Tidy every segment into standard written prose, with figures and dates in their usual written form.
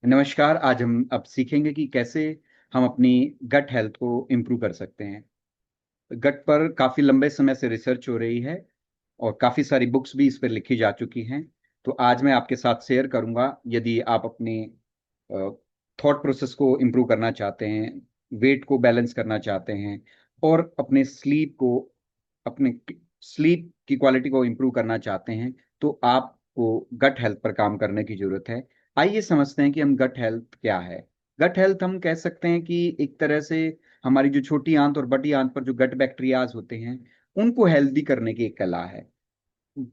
नमस्कार। आज हम अब सीखेंगे कि कैसे हम अपनी गट हेल्थ को इम्प्रूव कर सकते हैं। गट पर काफी लंबे समय से रिसर्च हो रही है और काफी सारी बुक्स भी इस पर लिखी जा चुकी हैं। तो आज मैं आपके साथ शेयर करूंगा। यदि आप अपने थॉट प्रोसेस को इम्प्रूव करना चाहते हैं, वेट को बैलेंस करना चाहते हैं और अपने अपने स्लीप की क्वालिटी को इम्प्रूव करना चाहते हैं, तो आपको गट हेल्थ पर काम करने की जरूरत है। आइए समझते हैं कि हम गट हेल्थ क्या है। गट हेल्थ हम कह सकते हैं कि एक तरह से हमारी जो छोटी आंत और बड़ी आंत पर जो गट बैक्टीरियाज होते हैं, उनको हेल्दी करने की एक कला है।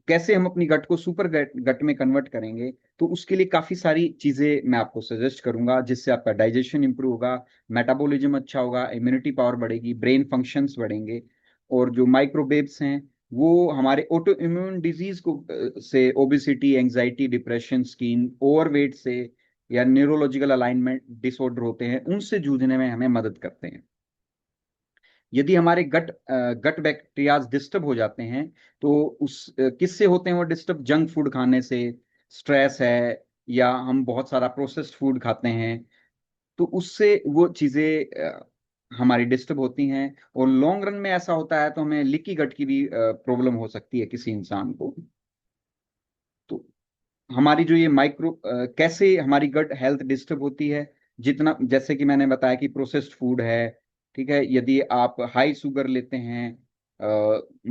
कैसे हम अपनी गट को सुपर गट में कन्वर्ट करेंगे, तो उसके लिए काफी सारी चीजें मैं आपको सजेस्ट करूंगा, जिससे आपका डाइजेशन इंप्रूव होगा, मेटाबॉलिज्म अच्छा होगा, इम्यूनिटी पावर बढ़ेगी, ब्रेन फंक्शंस बढ़ेंगे। और जो माइक्रोवेव्स हैं, वो हमारे ऑटो इम्यून डिजीज को से obesity, anxiety, depression, skin overweight से या न्यूरोलॉजिकल अलाइनमेंट डिसऑर्डर होते हैं, उनसे जूझने में हमें मदद करते हैं। यदि हमारे गट बैक्टीरियाज डिस्टर्ब हो जाते हैं, तो किससे होते हैं वो डिस्टर्ब? जंक फूड खाने से, स्ट्रेस है, या हम बहुत सारा प्रोसेस्ड फूड खाते हैं, तो उससे वो चीजें हमारी डिस्टर्ब होती हैं। और लॉन्ग रन में ऐसा होता है तो हमें लीकी गट की भी प्रॉब्लम हो सकती है किसी इंसान को। तो हमारी जो ये कैसे हमारी गट हेल्थ डिस्टर्ब होती है? जितना, जैसे कि मैंने बताया कि प्रोसेस्ड फूड है, ठीक है, यदि आप हाई शुगर लेते हैं,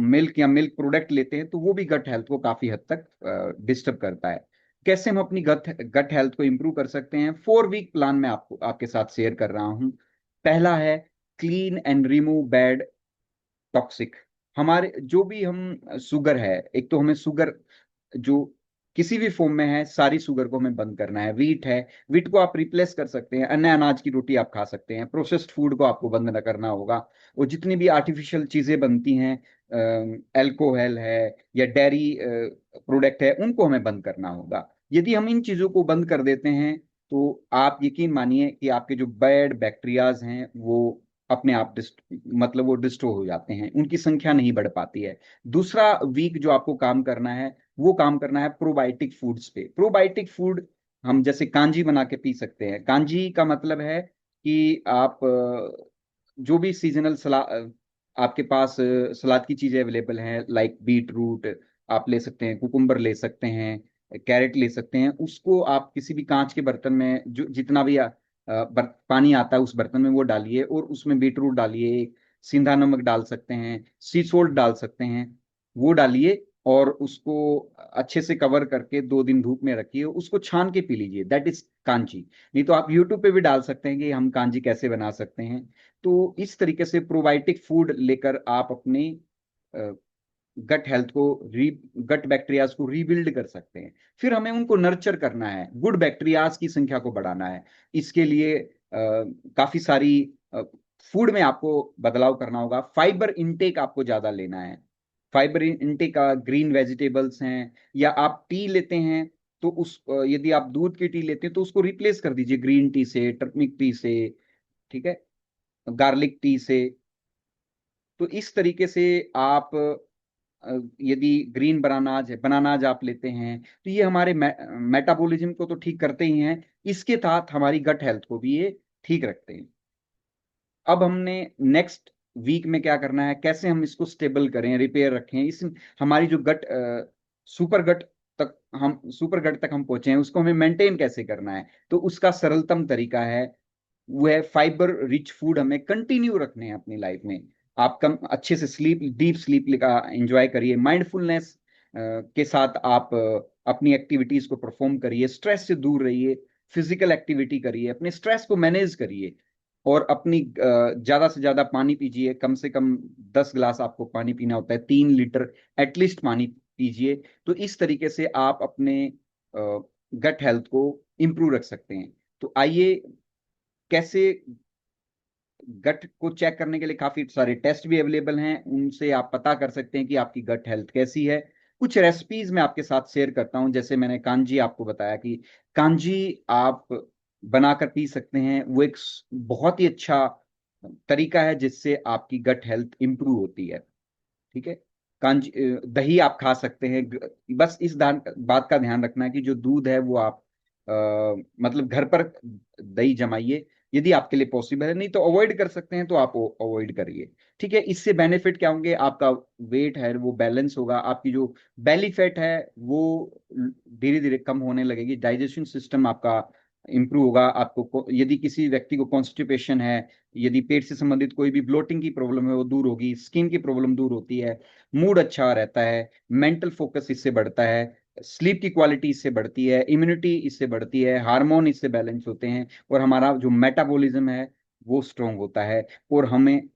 मिल्क या मिल्क प्रोडक्ट लेते हैं, तो वो भी गट हेल्थ को काफी हद तक डिस्टर्ब करता है। कैसे हम अपनी गट गट हेल्थ को इंप्रूव कर सकते हैं? 4 वीक प्लान में आपको आपके साथ शेयर कर रहा हूं। पहला है clean and remove bad toxic. हमारे जो भी हम शुगर है, एक तो हमें शुगर जो किसी भी फॉर्म में है, सारी शुगर को हमें बंद करना है। वीट है, वीट को आप रिप्लेस कर सकते हैं, अन्य अनाज की रोटी आप खा सकते हैं। प्रोसेस्ड फूड को आपको बंद न करना होगा। और जितनी भी आर्टिफिशियल चीजें बनती हैं, अल्कोहल है या डेयरी प्रोडक्ट है, उनको हमें बंद करना होगा। यदि हम इन चीजों को बंद कर देते हैं, तो आप यकीन मानिए कि आपके जो बैड बैक्टीरियाज हैं वो अपने आप मतलब वो डिस्ट्रॉय हो जाते हैं, उनकी संख्या नहीं बढ़ पाती है। दूसरा वीक जो आपको काम करना है, वो काम करना है प्रोबायोटिक फूड्स पे। प्रोबायोटिक फूड हम जैसे कांजी बना के पी सकते हैं। कांजी का मतलब है कि आप जो भी सीजनल सलाद आपके पास, सलाद की चीजें अवेलेबल हैं, लाइक बीट रूट आप ले सकते हैं, कुकुम्बर ले सकते हैं, कैरेट ले सकते हैं, उसको आप किसी भी कांच के बर्तन में, जो जितना भी पानी आता है उस बर्तन में वो डालिए, और उसमें बीट रूट डालिए, सिंधा नमक डाल सकते हैं, सी सोल्ट डाल सकते हैं, वो डालिए, और उसको अच्छे से कवर करके 2 दिन धूप में रखिए, उसको छान के पी लीजिए। That is Kanchi. नहीं तो आप यूट्यूब पे भी डाल सकते हैं कि हम कांजी कैसे बना सकते हैं। तो इस तरीके से प्रोबायोटिक फूड लेकर आप अपने गट हेल्थ को री गट बैक्टीरियाज को रीबिल्ड कर सकते हैं। फिर हमें उनको नर्चर करना है, गुड बैक्टीरियाज की संख्या को बढ़ाना है। इसके लिए काफी सारी फूड में आपको बदलाव करना होगा। फाइबर इनटेक आपको ज्यादा लेना है। फाइबर इनटेक का ग्रीन वेजिटेबल्स हैं, या आप टी लेते हैं, तो यदि आप दूध की टी लेते हैं, तो उसको रिप्लेस कर दीजिए ग्रीन टी से, टर्मरिक टी से, ठीक है, गार्लिक टी से। तो इस तरीके से आप यदि ग्रीन बनानाज आप लेते हैं, तो ये हमारे मेटाबॉलिज्म को तो ठीक करते ही हैं, इसके साथ हमारी गट हेल्थ को भी ये ठीक रखते हैं। अब हमने नेक्स्ट वीक में क्या करना है, कैसे हम इसको स्टेबल करें, रिपेयर रखें, इस हमारी जो गट सुपर गट सुपर गट तक हम पहुंचे हैं, उसको हमें मेंटेन कैसे करना है? तो उसका सरलतम तरीका है, वो है फाइबर रिच फूड हमें कंटिन्यू रखने हैं अपनी लाइफ में। आप कम अच्छे से डीप स्लीप का एंजॉय करिए, माइंडफुलनेस के साथ आप अपनी एक्टिविटीज को परफॉर्म करिए, स्ट्रेस से दूर रहिए, फिजिकल एक्टिविटी करिए, अपने स्ट्रेस को मैनेज करिए, और अपनी ज्यादा से ज्यादा पानी पीजिए। कम से कम 10 गिलास आपको पानी पीना होता है, 3 लीटर एटलीस्ट पानी पीजिए। तो इस तरीके से आप अपने गट हेल्थ को इंप्रूव रख सकते हैं। तो आइए, कैसे गट को चेक करने के लिए काफी सारे टेस्ट भी अवेलेबल हैं, उनसे आप पता कर सकते हैं कि आपकी गट हेल्थ कैसी है। कुछ रेसिपीज मैं आपके साथ शेयर करता हूं। जैसे मैंने कांजी आपको बताया कि कांजी आप बनाकर पी सकते हैं, वो एक बहुत ही अच्छा तरीका है जिससे आपकी गट हेल्थ इंप्रूव होती है। ठीक है, दही आप खा सकते हैं। बस बात का ध्यान रखना है कि जो दूध है वो आप मतलब घर पर दही जमाइए, यदि आपके लिए पॉसिबल है। नहीं तो अवॉइड कर सकते हैं तो आप अवॉइड करिए। ठीक है, इससे बेनिफिट क्या होंगे, आपका वेट है वो बैलेंस होगा, आपकी जो बेली फैट है वो धीरे धीरे कम होने लगेगी, डाइजेशन सिस्टम आपका इंप्रूव होगा। यदि किसी व्यक्ति को कॉन्स्टिपेशन है, यदि पेट से संबंधित कोई भी ब्लोटिंग की प्रॉब्लम है वो दूर होगी, स्किन की प्रॉब्लम दूर होती है, मूड अच्छा रहता है, मेंटल फोकस इससे बढ़ता है, स्लीप की क्वालिटी इससे बढ़ती है, इम्यूनिटी इससे बढ़ती है, हार्मोन इससे बैलेंस होते हैं, और हमारा जो मेटाबॉलिज्म है वो स्ट्रांग होता है, और हमें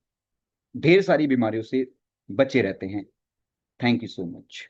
ढेर सारी बीमारियों से बचे रहते हैं। Thank you so much.